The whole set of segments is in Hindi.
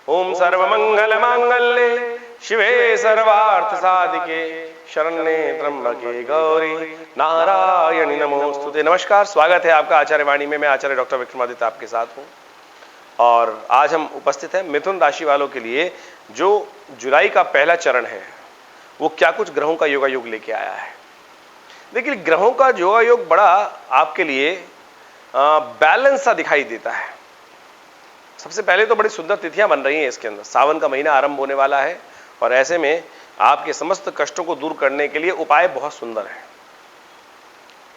ओम सर्वमंगल मांगल्ये शिवे सर्वार्थ साधिके शरण्ये त्र्यंबके गौरी नारायणी नमोस्तुते। नमस्कार, स्वागत है आपका आचार्य वाणी में। मैं आचार्य डॉक्टर विक्रमादित्य आपके साथ हूं और आज हम उपस्थित हैं मिथुन राशि वालों के लिए जो जुलाई का पहला चरण है वो क्या कुछ ग्रहों का योगायोग लेके आया है। देखिए, ग्रहों का योगायोग बड़ा आपके लिए बैलेंस सा दिखाई देता है। सबसे पहले तो बड़ी सुंदर तिथियां बन रही हैं इसके अंदर। सावन का महीना आरंभ होने वाला है और ऐसे में आपके समस्त कष्टों को दूर करने के लिए उपाय बहुत सुंदर है।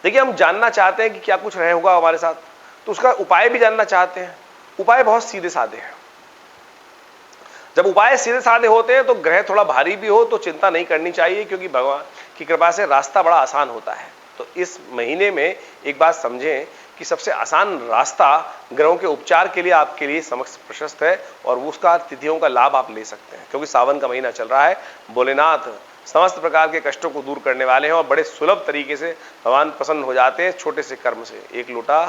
देखिए, हम जानना चाहते हैं कि क्या कुछ रहे होगा हमारे साथ, तो उसका उपाय भी जानना चाहते हैं। उपाय बहुत सीधे साधे हैं। जब उपाय सीधे साधे होते हैं तो ग्रह थोड़ा भारी भी हो तो चिंता नहीं करनी चाहिए, क्योंकि भगवान की कृपा से रास्ता बड़ा आसान होता है। तो इस महीने में एक बात समझें कि सबसे आसान रास्ता ग्रहों के उपचार के लिए आपके लिए समक्ष प्रशस्त है और उसका तिथियों का लाभ आप ले सकते हैं, क्योंकि सावन का महीना चल रहा है। भोलेनाथ समस्त प्रकार के कष्टों को दूर करने वाले हैं और बड़े सुलभ तरीके से भगवान प्रसन्न हो जाते हैं। छोटे से कर्म से एक लोटा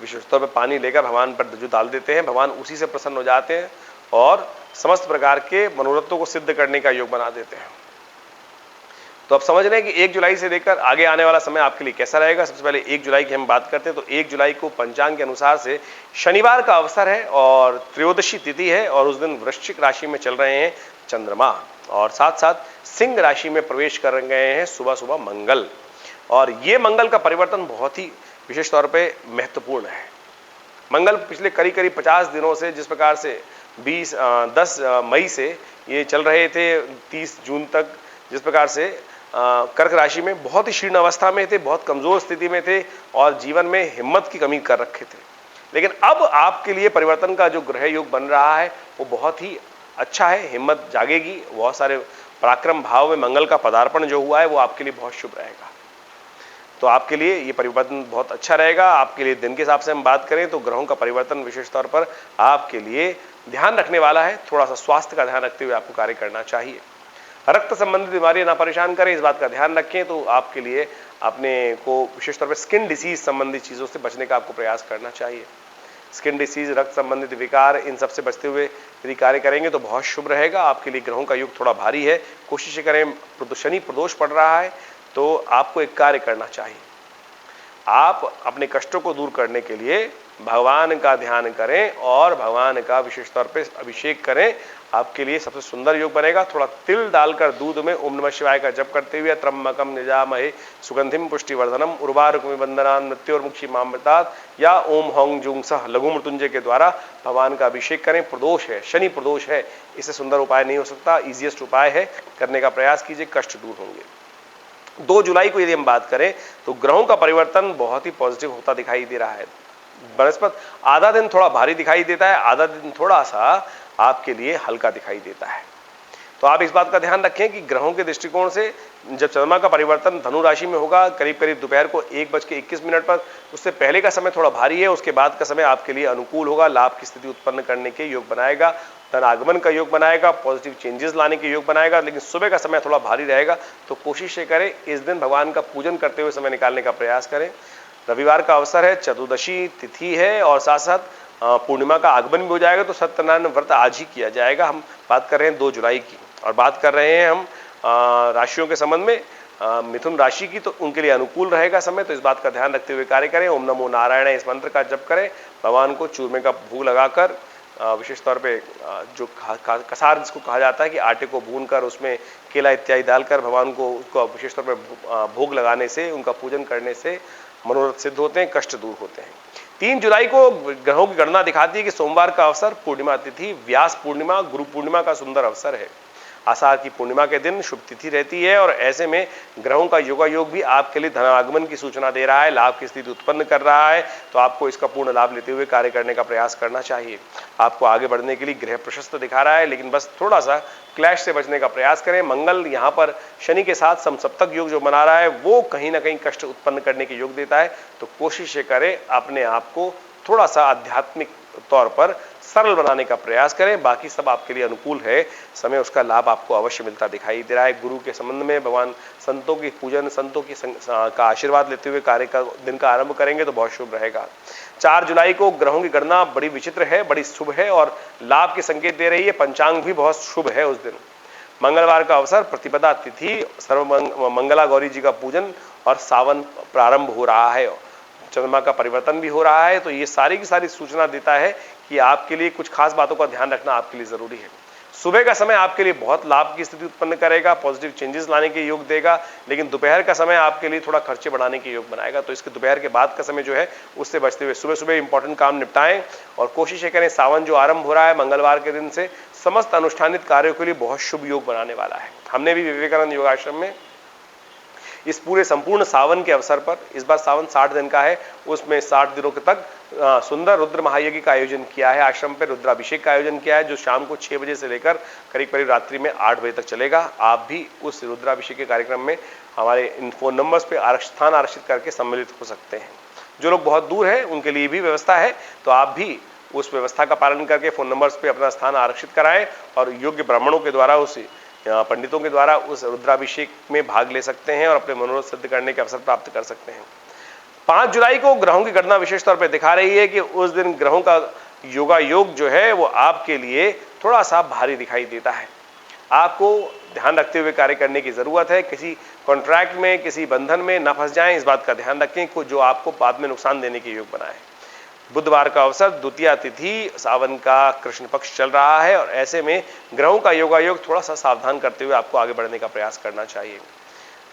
विशेष तौर पर पानी लेकर भगवान पर जो डाल देते हैं, भगवान उसी से प्रसन्न हो जाते हैं और समस्त प्रकार के मनोरथों को सिद्ध करने का योग बना देते हैं। तो अब समझ रहे हैं कि 1 जुलाई से लेकर आगे आने वाला समय आपके लिए कैसा रहेगा। सबसे पहले 1 जुलाई की हम बात करते हैं तो 1 जुलाई को पंचांग के अनुसार से शनिवार का अवसर है और त्रयोदशी तिथि है और उस दिन वृश्चिक राशि में चल रहे हैं चंद्रमा और साथ साथ सिंह राशि में प्रवेश कर गए हैं सुबह सुबह मंगल। और ये मंगल का परिवर्तन बहुत ही विशेष तौर पर महत्वपूर्ण है। मंगल पिछले करीब 50 दिनों से जिस प्रकार से 10 मई से ये चल रहे थे 30 जून तक, जिस प्रकार से कर्क राशि में बहुत ही शीर्ण अवस्था में थे, बहुत कमजोर स्थिति में थे और जीवन में हिम्मत की कमी कर रखे थे, लेकिन अब आपके लिए परिवर्तन का जो ग्रह योग बन रहा है वो बहुत ही अच्छा है। हिम्मत जागेगी। बहुत सारे पराक्रम भाव में मंगल का पदार्पण जो हुआ है वो आपके लिए बहुत शुभ रहेगा। तो आपके लिए ये परिवर्तन बहुत अच्छा रहेगा। आपके लिए दिन के हिसाब से हम बात करें तो ग्रहों का परिवर्तन विशेष तौर पर आपके लिए ध्यान रखने वाला है। थोड़ा सा स्वास्थ्य का ध्यान रखते हुए आपको कार्य करना चाहिए। रक्त संबंधित बीमारियां ना परेशान करें, इस बात का ध्यान रखें। तो आपके लिए अपने को विशेष तौर पर स्किन डिसीज संबंधित चीजों से बचने का आपको प्रयास करना चाहिए। स्किन डिसीज, रक्त संबंधित विकार, इन सबसे बचते हुए यदि कार्य करेंगे तो बहुत शुभ रहेगा। आपके लिए ग्रहों का योग थोड़ा भारी है। कोशिश करें, शनि प्रदोष पड़ रहा है तो आपको एक कार्य करना चाहिए। आप अपने कष्टों को दूर करने के लिए भगवान का ध्यान करें और भगवान का विशेष तौर पे अभिषेक करें। आपके लिए सबसे सुंदर योग बनेगा। थोड़ा तिल डालकर दूध में ओम नमः शिवाय का जप करते हुए त्र्यंबकम निजामहे सुगंधिम पुष्टिवर्धनम उर्वारुकमिव वंदनान् मृत्योर्मुक्षीमामृतात् या ओम हौं जूं सह लघु मृत्युंजय के द्वारा भगवान का अभिषेक करें। प्रदोष है, शनि प्रदोष है, इससे सुंदर उपाय नहीं हो सकता। ईजिएस्ट उपाय है, करने का प्रयास कीजिए, कष्ट दूर होंगे। 2 जुलाई को यदि हम बात करें तो ग्रहों का परिवर्तन बहुत ही पॉजिटिव होता दिखाई दे रहा है। बृहस्पति आधा दिन थोड़ा भारी दिखाई देता है, आधा दिन थोड़ा सा आपके लिए हल्का दिखाई देता है। तो आप इस बात का ध्यान रखें कि ग्रहों के दृष्टिकोण से जब चंद्रमा का परिवर्तन धनु राशि में होगा करीब दोपहर को 1:21 पर, उससे पहले का समय थोड़ा भारी है, उसके बाद का समय आपके लिए अनुकूल होगा। लाभ की स्थिति उत्पन्न करने के योग बनाएगा, धन आगमन का योग बनाएगा, पॉजिटिव चेंजेस लाने के योग बनाएगा। लेकिन सुबह का समय थोड़ा भारी रहेगा, तो कोशिश ये करें इस दिन भगवान का पूजन करते हुए समय निकालने का प्रयास करें। रविवार का अवसर है, चतुर्दशी तिथि है और साथ साथ पूर्णिमा का आगमन भी हो जाएगा, तो सत्यनारायण व्रत आज ही किया जाएगा। हम बात कर रहे हैं 2 जुलाई की और बात कर रहे हैं हम राशियों के संबंध में मिथुन राशि की, तो उनके लिए अनुकूल रहेगा समय। तो इस बात का ध्यान रखते हुए कार्य करें। ओम नमो नारायण इस मंत्र का जप करें। भगवान को चूरमे का भोग लगाकर विशेष तौर पे जो कसार जिसको कहा जाता है कि आटे को भूनकर उसमें केला इत्यादि डालकर भगवान को उसको विशेष तौर पे भोग लगाने से, उनका पूजन करने से मनोरथ सिद्ध होते हैं, कष्ट दूर होते हैं। 3 जुलाई को ग्रहों की गणना दिखाती है कि सोमवार का अवसर, पूर्णिमा तिथि, व्यास पूर्णिमा, गुरु पूर्णिमा का सुंदर अवसर है। आषाढ़ की पूर्णिमा के दिन शुभ तिथि रहती है और ऐसे में ग्रहों का योगायोग भी आपके लिए धनागमन की सूचना दे रहा है, लाभ की स्थिति उत्पन्न कर रहा है। तो आपको इसका पूर्ण लाभ लेते हुए कार्य करने का प्रयास करना चाहिए। आपको आगे बढ़ने के लिए ग्रह प्रशस्त दिखा रहा है, लेकिन बस थोड़ा सा क्लैश से बचने का प्रयास करें। मंगल यहाँ पर शनि के साथ समसप्तक योग जो बना रहा है वो कहीं ना कहीं कष्ट उत्पन्न करने के योग देता है। तो कोशिश करें अपने आप को थोड़ा सा आध्यात्मिक तौर पर सरल बनाने का प्रयास करें। बाकी सब आपके लिए अनुकूल है, समय उसका लाभ आपको अवश्य मिलता दिखाई दे रहा है। गुरु के संबंध में भगवान संतों की पूजन, संतों की का आशीर्वाद लेते हुए कार्य का दिन का आरंभ करेंगे तो बहुत शुभ रहेगा। 4 जुलाई को ग्रहों की गणना बड़ी विचित्र है, बड़ी शुभ है और लाभ के संकेत दे रही है। पंचांग भी बहुत शुभ है उस दिन। मंगलवार का अवसर, प्रतिपदा तिथि, मंगला गौरी जी का पूजन और सावन प्रारंभ हो रहा है, चंद्रमा का परिवर्तन भी हो रहा है। तो ये सारी की सारी सूचना देता है कि आपके लिए कुछ खास बातों का ध्यान रखना आपके लिए जरूरी है। सुबह का समय आपके लिए बहुत लाभ की स्थिति उत्पन्न करेगा, पॉजिटिव चेंजेस लाने के योग देगा, लेकिन दोपहर का समय आपके लिए थोड़ा खर्चे बढ़ाने के योग बनाएगा। तो इसके दोपहर के बाद का समय जो है उससे बचते हुए सुबह सुबह इंपॉर्टेंट काम निपटाएं और कोशिश करें सावन जो आरंभ हो रहा है मंगलवार के दिन से समस्त अनुष्ठानित कार्यों के लिए बहुत शुभ योग बनाने वाला है। हमने भी विवेकानंद योगाश्रम में इस पूरे संपूर्ण सावन के अवसर पर, इस बार सावन 60 दिन का है, उसमें 60 दिनों के तक सुंदर रुद्र महायज्ञ का आयोजन किया है। आश्रम पर रुद्राभिषेक का आयोजन किया है जो शाम को 6 बजे से लेकर करीब करीब रात्रि में 8 बजे तक चलेगा। आप भी उस रुद्राभिषेक के कार्यक्रम में हमारे इन फोन नंबर्स पे स्थान आरक्षित करके सम्मिलित हो सकते हैं। जो लोग बहुत दूर हैं उनके लिए भी व्यवस्था है, तो आप भी उस व्यवस्था का पालन करके फोन नंबर्स पे अपना स्थान आरक्षित कराएं और योग्य ब्राह्मणों के द्वारा, उस पंडितों के द्वारा उस रुद्राभिषेक में भाग ले सकते हैं और अपने मनोरथ सिद्ध करने के अवसर प्राप्त कर सकते हैं। 5 जुलाई को ग्रहों की गणना विशेष तौर पर दिखा रही है कि उस दिन ग्रहों का योगा योग जो है वो आपके लिए थोड़ा सा भारी दिखाई देता है। आपको ध्यान रखते हुए कार्य करने की जरूरत है। किसी कॉन्ट्रैक्ट में, किसी बंधन में न फंस जाएं, इस बात का ध्यान रखें जो आपको बाद में नुकसान देने के योग बनाए। बुधवार का अवसर, द्वितीया तिथि, सावन का कृष्ण पक्ष चल रहा है और ऐसे में ग्रहों का योगायोग थोड़ा सा सावधान करते हुए आपको आगे बढ़ने का प्रयास करना चाहिए।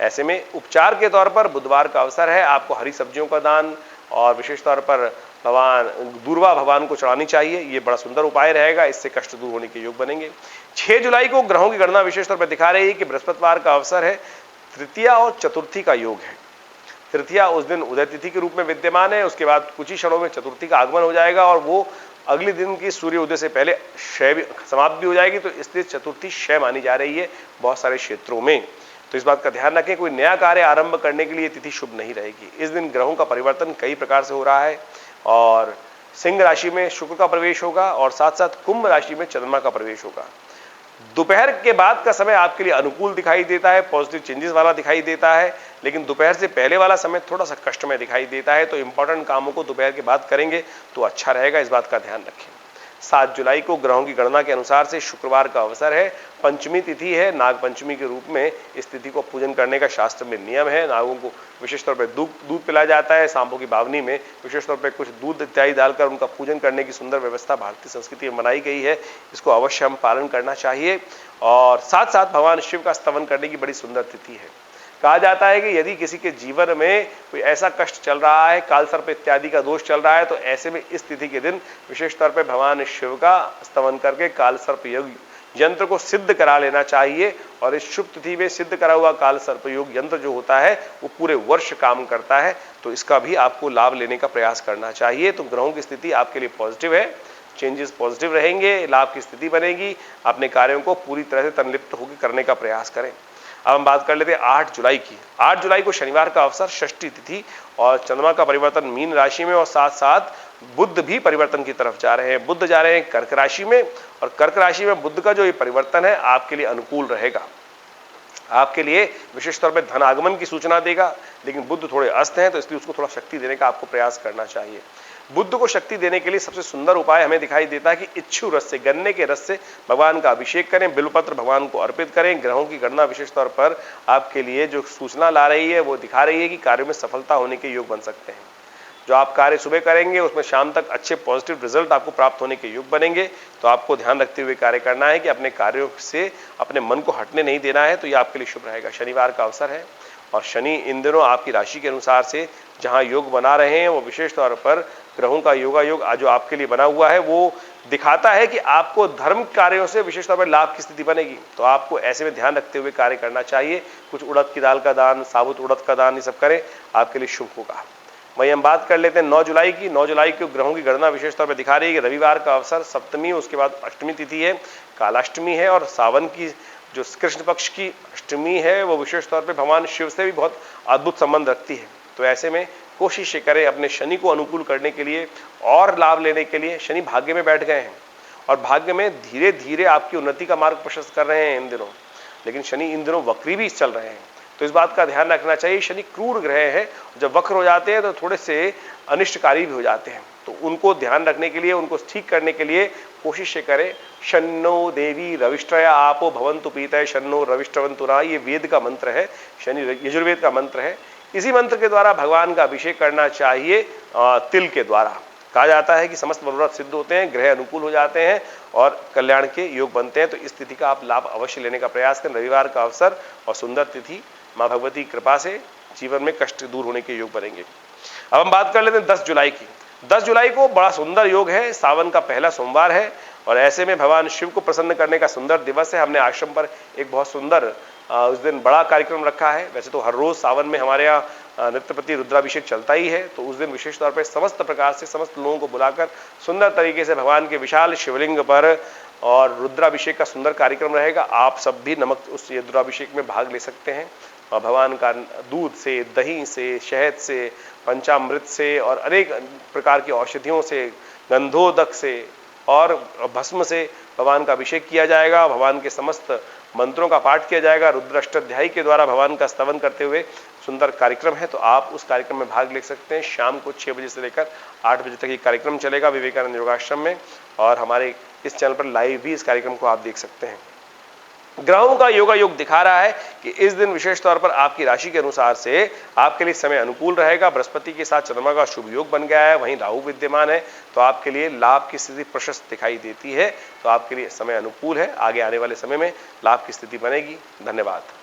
ऐसे में उपचार के तौर पर बुधवार का अवसर है, आपको हरी सब्जियों का दान और विशेष तौर पर दूर्वा भगवान को चढ़ानी चाहिए। ये बड़ा सुंदर उपाय रहेगा, इससे कष्ट दूर होने के योग बनेंगे। 6 जुलाई को ग्रहों की गणना विशेष तौर पर दिखा रही है कि बृहस्पतिवार का अवसर है, तृतीया और चतुर्थी का योग है। तृतीया उस दिन उदय तिथि के रूप में विद्यमान है, उसके बाद कुछ ही क्षणों में चतुर्थी का आगमन हो जाएगा और वो अगले दिन की सूर्य उदय से पहले क्षय भी समाप्त भी हो जाएगी। तो इसलिए चतुर्थी क्षय मानी जा रही है बहुत सारे क्षेत्रों में। तो इस बात का ध्यान रखें, कोई नया कार्य आरंभ करने के लिए तिथि शुभ नहीं रहेगी। इस दिन ग्रहों का परिवर्तन कई प्रकार से हो रहा है और सिंह राशि में शुक्र का प्रवेश होगा और साथ साथ कुंभ राशि में चंद्रमा का प्रवेश होगा। दोपहर के बाद का समय आपके लिए अनुकूल दिखाई देता है, पॉजिटिव चेंजेस वाला दिखाई देता है, लेकिन दोपहर से पहले वाला समय थोड़ा सा कष्टमय दिखाई देता है। तो इंपॉर्टेंट कामों को दोपहर के बाद करेंगे तो अच्छा रहेगा, इस बात का ध्यान रखें। 7 जुलाई को ग्रहों की गणना के अनुसार से शुक्रवार का अवसर है, पंचमी तिथि है। नाग पंचमी के रूप में इस तिथि को पूजन करने का शास्त्र में नियम है। नागों को विशेष तौर पर दूध पिलाया जाता है। सांपों की बावनी में विशेष तौर पर कुछ दूध इत्यादि डालकर उनका पूजन करने की सुंदर व्यवस्था भारतीय संस्कृति में बनाई गई है। इसको अवश्य हम पालन करना चाहिए और साथ साथ भगवान शिव का स्तवन करने की बड़ी सुंदर तिथि है। कहा जाता है कि यदि किसी के जीवन में कोई ऐसा कष्ट चल रहा है, काल सर्प इत्यादि का दोष चल रहा है, तो ऐसे में इस तिथि के दिन विशेष तौर पर भगवान शिव का स्तवन करके काल सर्प योग यंत्र को सिद्ध करा लेना चाहिए। और इस शुभ तिथि में सिद्ध करा हुआ काल सर्प योग यंत्र जो होता है वो पूरे वर्ष काम करता है, तो इसका भी आपको लाभ लेने का प्रयास करना चाहिए। तो ग्रहों की स्थिति आपके लिए पॉजिटिव है, चेंजेस पॉजिटिव रहेंगे, लाभ की स्थिति बनेगी। अपने कार्यों को पूरी तरह से तन्लिप्त होकर करने का प्रयास करें। अब हम बात कर लेते हैं 8 जुलाई की। 8 जुलाई को शनिवार का अवसर, षष्ठी तिथि और चंद्रमा का परिवर्तन मीन राशि में और साथ साथ बुध भी परिवर्तन की तरफ जा रहे हैं। बुध जा रहे हैं कर्क राशि में और कर्क राशि में बुध का जो ये परिवर्तन है आपके लिए अनुकूल रहेगा। आपके लिए विशेष तौर पर धन आगमन की सूचना देगा, लेकिन बुध थोड़े अस्त हैं तो इसलिए उसको थोड़ा शक्ति देने का आपको प्रयास करना चाहिए। बुद्ध को शक्ति देने के लिए सबसे सुंदर उपाय हमें दिखाई देता है कि इच्छु रस से, गन्ने के रस से भगवान का अभिषेक करें, बिल्वपत्र भगवान को अर्पित करें। ग्रहों की गणना विशेष तौर पर आपके लिए जो सूचना ला रही है वो दिखा रही है कि कार्यों में सफलता होने के योग बन सकते हैं। जो आप कार्य सुबह करेंगे उसमें शाम तक अच्छे पॉजिटिव रिजल्ट आपको प्राप्त होने के योग बनेंगे। तो आपको ध्यान रखते हुए कार्य करना है कि अपने कार्यों से अपने मन को हटने नहीं देना है, तो ये आपके लिए शुभ रहेगा। शनिवार का अवसर है और शनि इन दिनों आपकी राशि के अनुसार से जहां योग बना रहे हैं वो विशेष तौर पर ग्रहों का योगा योग जो आपके लिए बना हुआ है वो दिखाता है कि आपको धर्म कार्यों से विशेष तौर पर लाभ की स्थिति बनेगी। तो आपको ऐसे में ध्यान रखते हुए कार्य करना चाहिए। कुछ उड़द की दाल का दान, साबुत उड़द का दान, ये सब करें, आपके लिए शुभ होगा। वहीं हम बात कर लेते हैं 9 जुलाई की। 9 जुलाई को ग्रहों की गणना विशेष तौर पर दिखा रही है कि रविवार का अवसर, सप्तमी, उसके बाद अष्टमी तिथि है, कालाष्टमी है और सावन की जो कृष्ण पक्ष की अष्टमी है वो विशेष तौर पर भगवान शिव से भी बहुत अद्भुत संबंध रखती है। तो ऐसे में कोशिश करें अपने शनि को अनुकूल करने के लिए और लाभ लेने के लिए। शनि भाग्य में बैठ गए हैं, और भाग्य में धीरे धीरे आपकी उन्नति का मार्ग प्रशस्त कर रहे हैं इन दिनों। लेकिन शनि इन दिनों वक्री भी चल रहे हैं, तो इस बात का ध्यान रखना चाहिए। शनि क्रूर ग्रह है, जब वक्र हो जाते हैं तो थोड़े से अनिष्टकारी भी हो जाते हैं, तो उनको ध्यान रखने के लिए, उनको ठीक करने के लिए कोशिश करें। शन्नो देवी रविष्ट्रया आपो भवन्तु पीतय शन्नो रविष्ट्रवन्तु नः, ये वेद का मंत्र है, शनि यजुर्वेद का मंत्र है। इसी मंत्र के द्वारा भगवान का अभिषेक करना चाहिए तिल के द्वारा। कहा जाता है कि समस्त मनोरथ सिद्ध होते हैं, ग्रह अनुकूल हो जाते हैं और कल्याण के योग बनते हैं। तो इस तिथि का आप लाभ अवश्य लेने का प्रयास करें। रविवार का अवसर और सुंदर तिथि, माँ भगवती की कृपा से जीवन में कष्ट दूर होने के योग बनेंगे। अब हम बात कर लेते हैं 10 जुलाई की। 10 जुलाई को बड़ा सुंदर योग है, सावन का पहला सोमवार है और ऐसे में भगवान शिव को प्रसन्न करने का सुंदर दिवस है। हमने आश्रम पर एक बहुत सुंदर उस दिन बड़ा कार्यक्रम रखा है। वैसे तो हर रोज सावन में हमारे यहाँ नित्यप्रति रुद्राभिषेक चलता ही है, तो उस दिन विशेष तौर पर समस्त प्रकार से समस्त लोगों को बुलाकर सुंदर तरीके से भगवान के विशाल शिवलिंग पर और रुद्राभिषेक का सुंदर कार्यक्रम रहेगा। आप सब भी नमक उस रुद्राभिषेक में भाग ले सकते हैं और भगवान का दूध से, दही से, शहद से, पंचामृत से और अनेक प्रकार की औषधियों से, गंधोदक से और भस्म से भगवान का अभिषेक किया जाएगा। भगवान के समस्त मंत्रों का पाठ किया जाएगा। रुद्र अष्टाध्यायी के द्वारा भगवान का स्तवन करते हुए सुंदर कार्यक्रम है, तो आप उस कार्यक्रम में भाग ले सकते हैं। शाम को 6 बजे से लेकर 8 बजे तक ये कार्यक्रम चलेगा विवेकानंद योगाश्रम में, और हमारे इस चैनल पर लाइव भी इस कार्यक्रम को आप देख सकते हैं। ग्रहों का योगा योग दिखा रहा है कि इस दिन विशेष तौर पर आपकी राशि के अनुसार से आपके लिए समय अनुकूल रहेगा। बृहस्पति के साथ चंद्रमा का शुभ योग बन गया है, वहीं राहु विद्यमान है, तो आपके लिए लाभ की स्थिति प्रशस्त दिखाई देती है। तो आपके लिए समय अनुकूल है, आगे आने वाले समय में लाभ की स्थिति बनेगी। धन्यवाद।